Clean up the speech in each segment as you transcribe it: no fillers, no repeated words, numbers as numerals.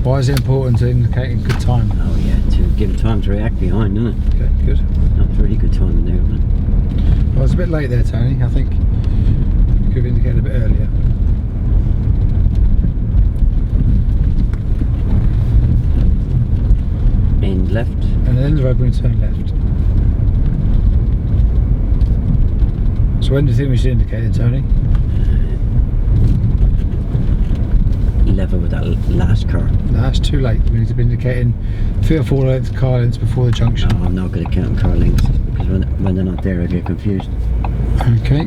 Why is it important to indicate in good time? Oh yeah, to give it time to react behind, isn't it? Okay, good. That's really good timing there, isn't it? Well, I was a bit late there, Tony. I think you could have indicated a bit earlier. End left. And then the road, we're going to turn left. So when do you think we should indicate it, Tony? Level with that last car. No, that's too late. We need to be indicating 3 or 4 car lengths before the junction. Oh, I'm not good at counting car lengths because when they're not there I get confused. Okay.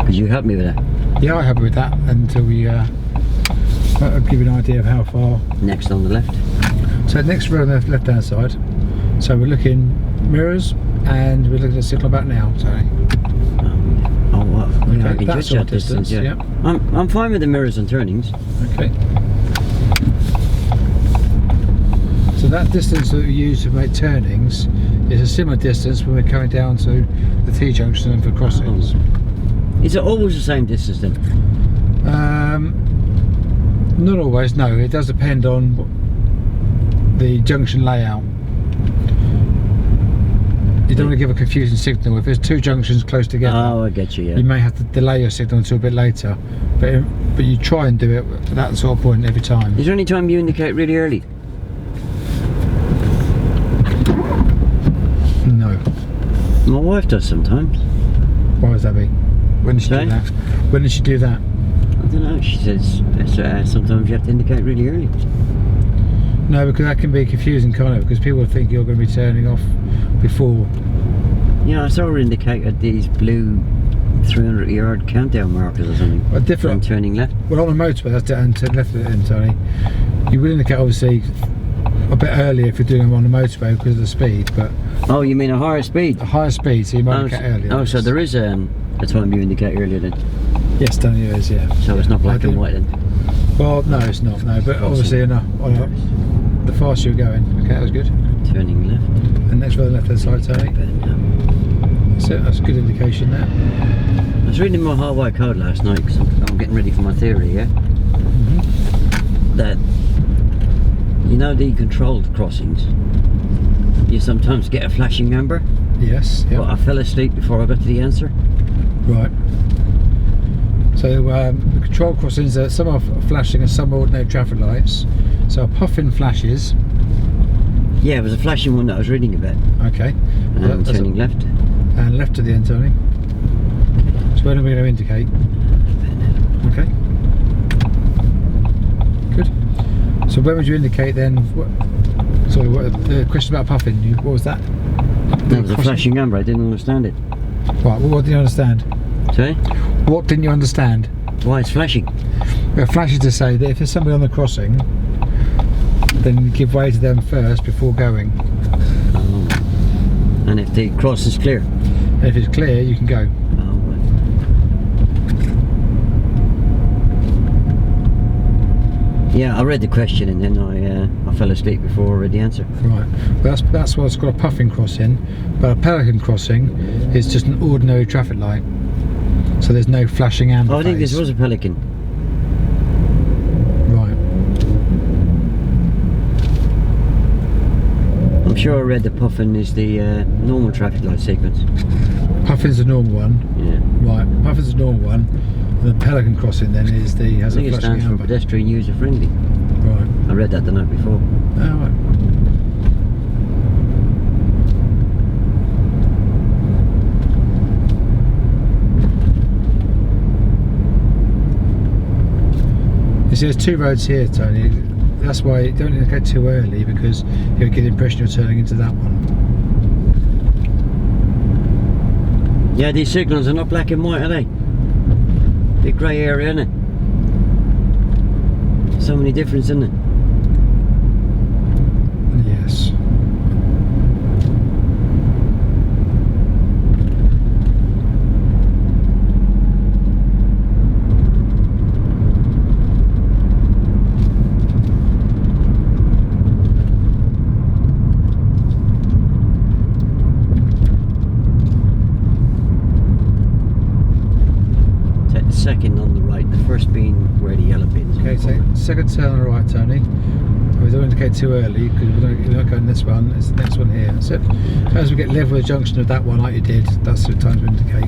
Could you help me with that? Yeah, I'm happy with that until we I'll give you an idea of how far. Next on the left. So next we're on the left hand side. So we're looking mirrors and we're looking at signal about now, Tony. Oh, well, you know, I Okay, can that's judge our that distance, yeah. yeah. I'm fine with the mirrors and turnings. Okay. So that distance that we use to make turnings is a similar distance when we're coming down to the T-junction and for crossings. Is it always the same distance then? Not always, no. It does depend on the junction layout. You don't want to give a confusing signal. If there's 2 junctions close together, Oh, I get you, yeah. you may have to delay your signal until a bit later. But you try and do it at that sort of point every time. Is there any time you indicate really early? No. My wife does sometimes. Why does that be? When did she do Sorry? that? When did she do that? I don't know, she says sometimes you have to indicate really early. No, because that can be confusing, can't it? Because people think you're going to be turning off before. Yeah, I saw her indicate at these blue 300-yard countdown markers or something. A different. I'm turning left. Well, on a motorway, that's down to left of it, Tony. You would indicate obviously a bit earlier if you're doing them on the motorway because of the speed, but Oh, you mean a higher speed? a higher speed, so you might indicate earlier. Oh, so there is a time you indicate earlier then? Yes, Tony, there is, yeah. So it's not black and white then? Well, no, it's not, no, but obviously the faster you're going. Okay, that was good. Turning left. And next road left hand side, Tony. That's it, that's a good indication there. I was reading my hardwire code last night because I'm getting ready for my theory, yeah? That, you know, the controlled crossings, you sometimes get a flashing amber. Yes, yeah. But I fell asleep before I got to the answer. Right. So the control crossings, some are flashing and some are ordinary traffic lights. So a puffin flashes. Yeah, it was a flashing one that I was reading about. Okay. And I'm turning left. And left to the end, Tony. So when are we going to indicate? Okay. Good. So when would you indicate then? Sorry, the question about puffin, what was that? That was a flashing amber, I didn't understand it. Right, well, what didn't you understand? Sorry? What didn't you understand? Why it's flashing? It flashes to say that if there's somebody on the crossing, then give way to them first before going. Oh. And if the cross is clear? And if it's clear, you can go. Oh, right. Yeah, I read the question and then I fell asleep before I read the answer. Right. Well, that's what's got a puffin crossing, but a pelican crossing is just an ordinary traffic light. So there's no flashing amber. Oh, I think phase. this was a pelican. Right. I'm sure I read the puffin is the normal traffic light sequence. Puffin's the normal one. Yeah. Right. Puffin's the normal one. And the pelican crossing then is the I has think a it flashing stands for amber. pedestrian user friendly. Right. I read that the night before. Oh, right. You see, there's 2 roads here, Tony. That's why you don't indicate too early, because you'll get the impression you're turning into that one. Yeah, these signals are not black and white, are they? Big grey area, isn't it? So many differences, isn't it? Yes. Take the second on the right, the first being where the yellow pin is. Okay, So second turn on the right, Tony. We don't indicate too early because we're not going this one. It's the next one here. That's it. As we get level with the junction of that one, like you did, that's the time to indicate.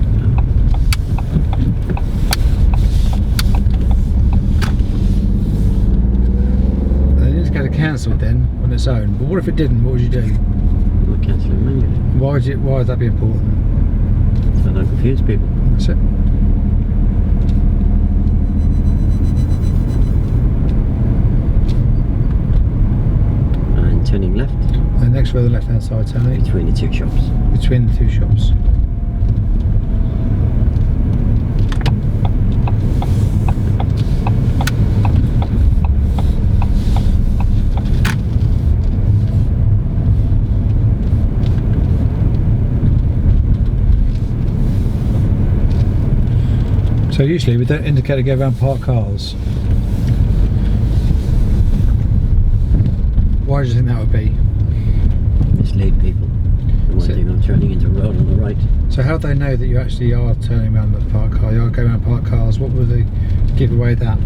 And the indicator cancelled then on its own. But what if it didn't? What would you do? I'll cancel it manually. Why would that be important? So I don't confuse people. That's it. And turning left. And next for the left hand side, Tony. Between the two shops. Between the two shops. So usually we don't indicate to go around parked cars. Why do you think that would be? Mislead people. The one thing I'm turning into a road on the right. So how do they know that you actually are turning around the parked car? You are going around parked cars. What would they give away that?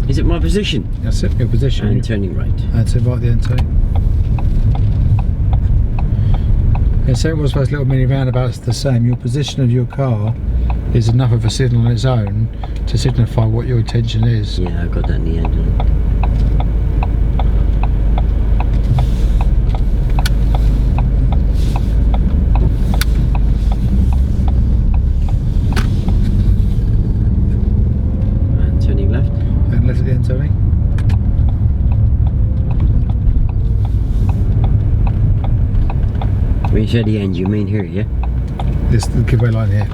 Is it my position? That's it, your position. And turning right. And to right the end, Tony. And so it was those little mini roundabouts the same. Your position of your car is enough of a signal on its own to signify what your intention is. Yeah, I got that in the end. And turning left. And left at the end, Tony. When you say the end, you mean here, yeah? This the giveaway line here.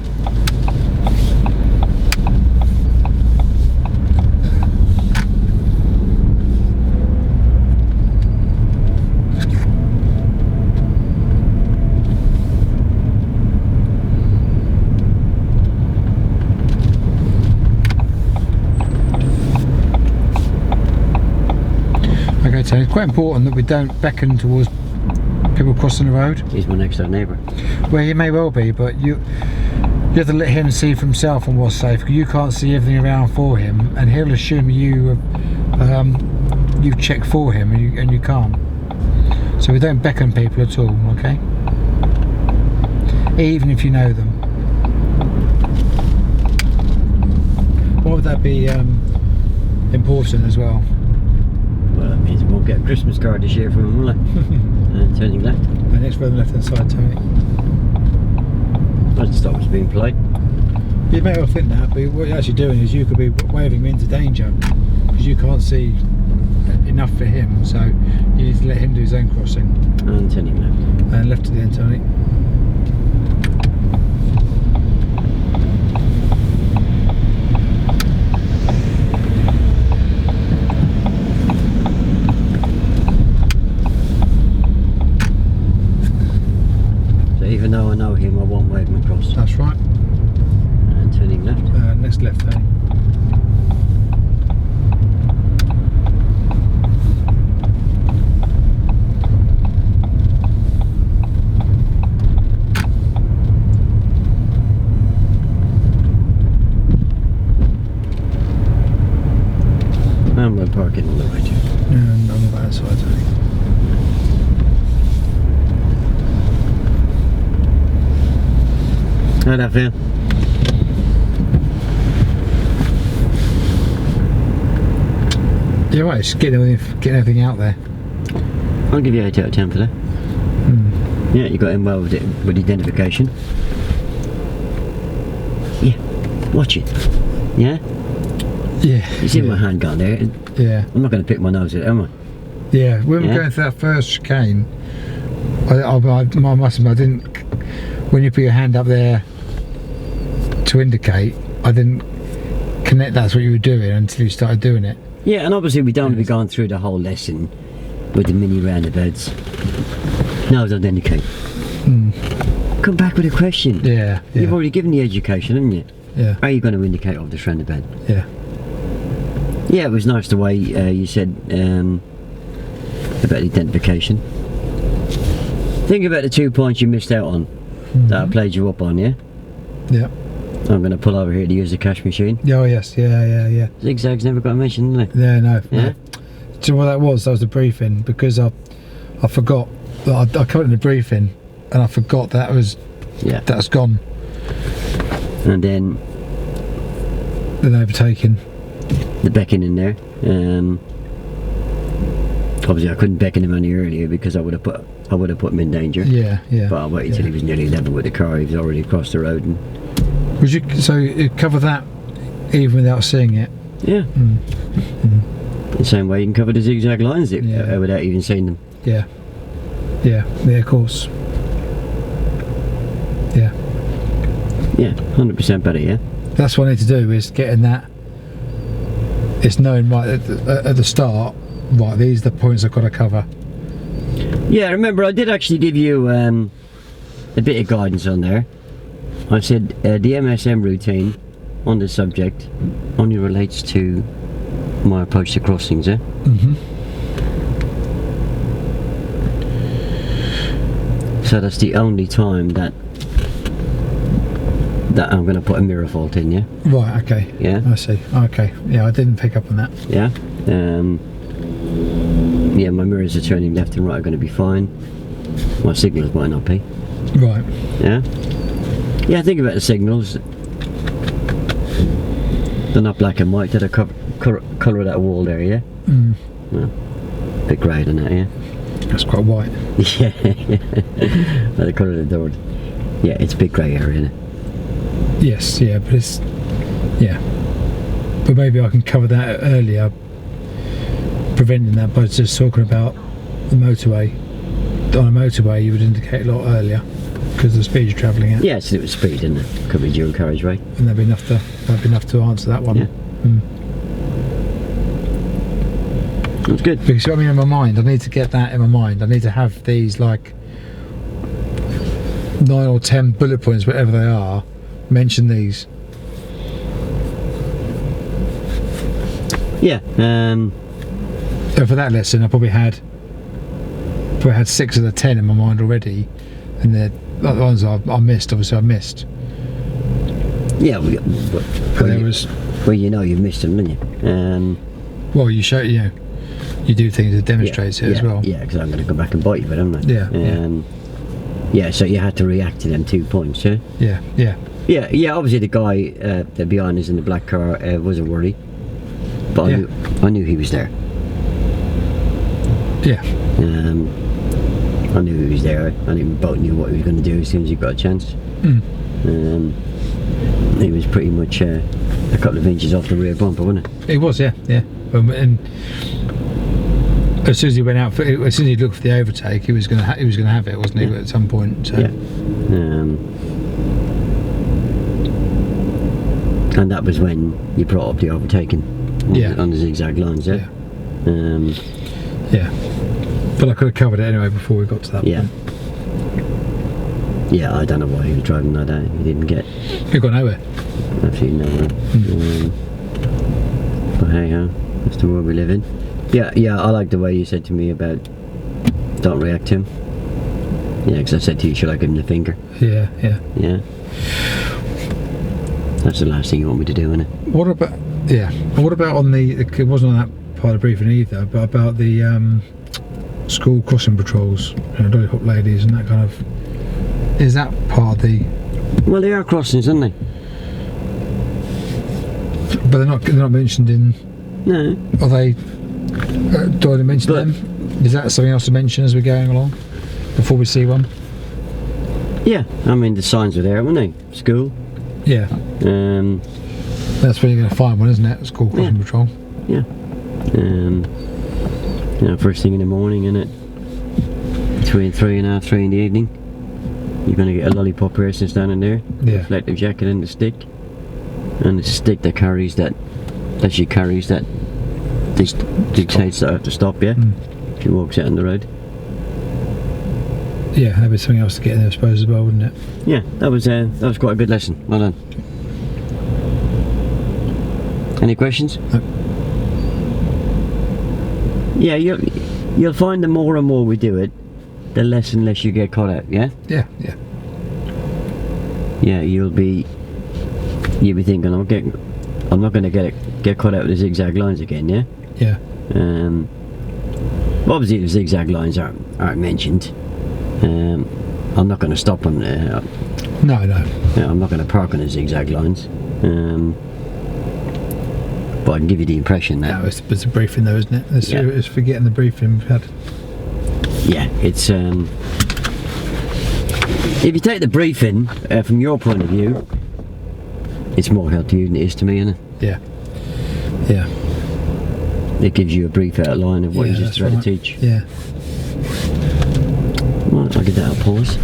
Okay, so it's quite important that we don't beckon towards people crossing the road. He's my next door neighbour. Well, he may well be, but you have to let him see for himself on what's safe. You can't see everything around for him, and he'll assume you've checked for him, and you can't. So we don't beckon people at all, okay? Even if you know them. Why would that be important as well? Well, that means I won't get a Christmas card this year from him, will I? And turning left. And next road on the left hand side, Tony. I just thought I was being polite. You may well think that, but what you're actually doing is you could be waving him into danger because you can't see enough for him, so you need to let him do his own crossing. And turning left. And left to the end, Tony. So even though I know him, I won't wave him across. That's right. And turning left. Next left, Tony. And we're parking on the right. And on the right side, Tony. How'd that feel? You're right, it's getting everything out there. I'll give you 8 out of 10 for that. Yeah, you got in well with it, with identification. Yeah, watch it. Yeah? Yeah. You see my hand gone there? Yeah. I'm not going to pick my nose at it, am I? Yeah, when we were going through that first chicane, I must admit, I didn't, when you put your hand up there to indicate, I didn't connect that's what you were doing until you started doing it. Yeah, and obviously we don't want to be going through the whole lesson with the mini roundabouts. No, don't indicate. Come back with a question. Yeah, yeah. You've already given the education, haven't you? Yeah. Are you going to indicate off this roundabout? Yeah. Yeah, it was nice the way you said about identification. Think about the 2 points you missed out on that I played you up on, yeah? Yeah. I'm going to pull over here to use the cash machine. Oh yes, yeah. Zigzags never got mentioned, did they? Yeah, no. Yeah? No. Do you know what that was? That was the briefing, because I forgot. I covered it in the briefing, and I forgot that's gone. And then overtaking. the beckoning there. Obviously, I couldn't beckon him any earlier because I would have put him in danger. Yeah. But I waited till he was nearly level with the car. He was already across the road. And So you cover that even without seeing it? yeah. The same way you can cover the zigzag lines without even seeing them. Yeah, of course. Yeah. Yeah, 100% better. Yeah. That's what I need to do, is getting that. It's knowing right at the start. Right, these are the points I've got to cover. Yeah, remember I did actually give you a bit of guidance on there. I said the MSM routine on this subject only relates to my approach to crossings, eh? So that's the only time that I'm going to put a mirror fault in, yeah? Right, okay. Yeah? I see. Okay. Yeah, I didn't pick up on that. Yeah? Yeah, my mirrors are turning left and right are going to be fine. My signals might not be. Right. Yeah? Yeah, think about the signals. They're not black and white, they're the colour of that wall there, yeah? Well, a bit grey than that, yeah? That's quite white. Yeah, like the colour of the door. Yeah, it's a bit grey area, isn't it? Yes, yeah, but it's... Yeah. But maybe I can cover that earlier, preventing that by just talking about the motorway. On a motorway you would indicate a lot earlier because of the speed you're travelling at. Yeah, it's a little speed, isn't it? Could be dual carriageway. And that'd be enough to answer that one. Yeah. That's good. Because I mean, in my mind, I need to get that in my mind. I need to have these like 9 or 10 bullet points, whatever they are. Mention these. Yeah. And for that lesson, I probably had 6 of the 10 in my mind already, and the other ones I missed. Obviously, I missed. Yeah. Well, you know you've missed them, didn't you? Well, you show you do things that demonstrates it as well. Yeah, because I'm going to go back and bite you, but I'm not. Yeah. Yeah. So you had to react to them 2 points, yeah. Yeah. Yeah. Obviously, the guy that behind us in the black car was a worry, but I knew he was there. Yeah. I knew he was there. I think we both knew what he was going to do as soon as he got a chance. He was pretty much a couple of inches off the rear bumper, wasn't it? It was, yeah. And as soon as he went out, as soon as he looked for the overtake, he was going to have it, wasn't he? At some point. So. Yeah. And that was when you brought up the overtaking on the zigzag lines, yeah. Yeah. But I could have covered it anyway before we got to that point. Yeah, I don't know why he was driving that day. He didn't get... He got nowhere. Absolutely nowhere. But hey ho, that's the world we live in. Yeah, I like the way you said to me about don't react to him. Yeah, because I said to you, should I give him the finger? Yeah. That's the last thing you want me to do, isn't it? What about on the... It wasn't on that part of the briefing either, but about the school crossing patrols, lollipop ladies and that kind of... Is that part of the... Well, they are crossings, aren't they? But they're not mentioned in... No. Are they... do I mention them? Is that something else to mention as we're going along? Before we see one? Yeah, I mean the signs are there, weren't they? School. Yeah. That's where you're going to find one, isn't it? School crossing patrol. Yeah. First thing in the morning, innit? Between 3 and half 3 in the evening. You're going to get a lollipop person standing there. Yeah. Reflective jacket and the stick. And it's a stick that carries that she carries that dictates that I have to stop, yeah? She walks out on the road. Yeah, that'd be something else to get in there, I suppose, as well, wouldn't it? Yeah, that was quite a good lesson. Well done. Any questions? No. Yeah, you'll find the more and more we do it, the less and less you get caught out, yeah? Yeah. Yeah, you'll be you'd be thinking, I'm not going to get caught out with the zigzag lines again, yeah? Yeah. Obviously the zigzag lines aren't mentioned. I'm not going to stop on No. I'm not going to park on the zigzag lines. But I can give you the impression that... No, it's a briefing though, isn't it? It's forgetting the briefing we've had. Yeah, it's... if you take the briefing from your point of view, it's more help to you than it is to me, isn't it? Yeah. Yeah. It gives you a brief outline of what you're just about to teach. Yeah. Right, I'll give that a pause.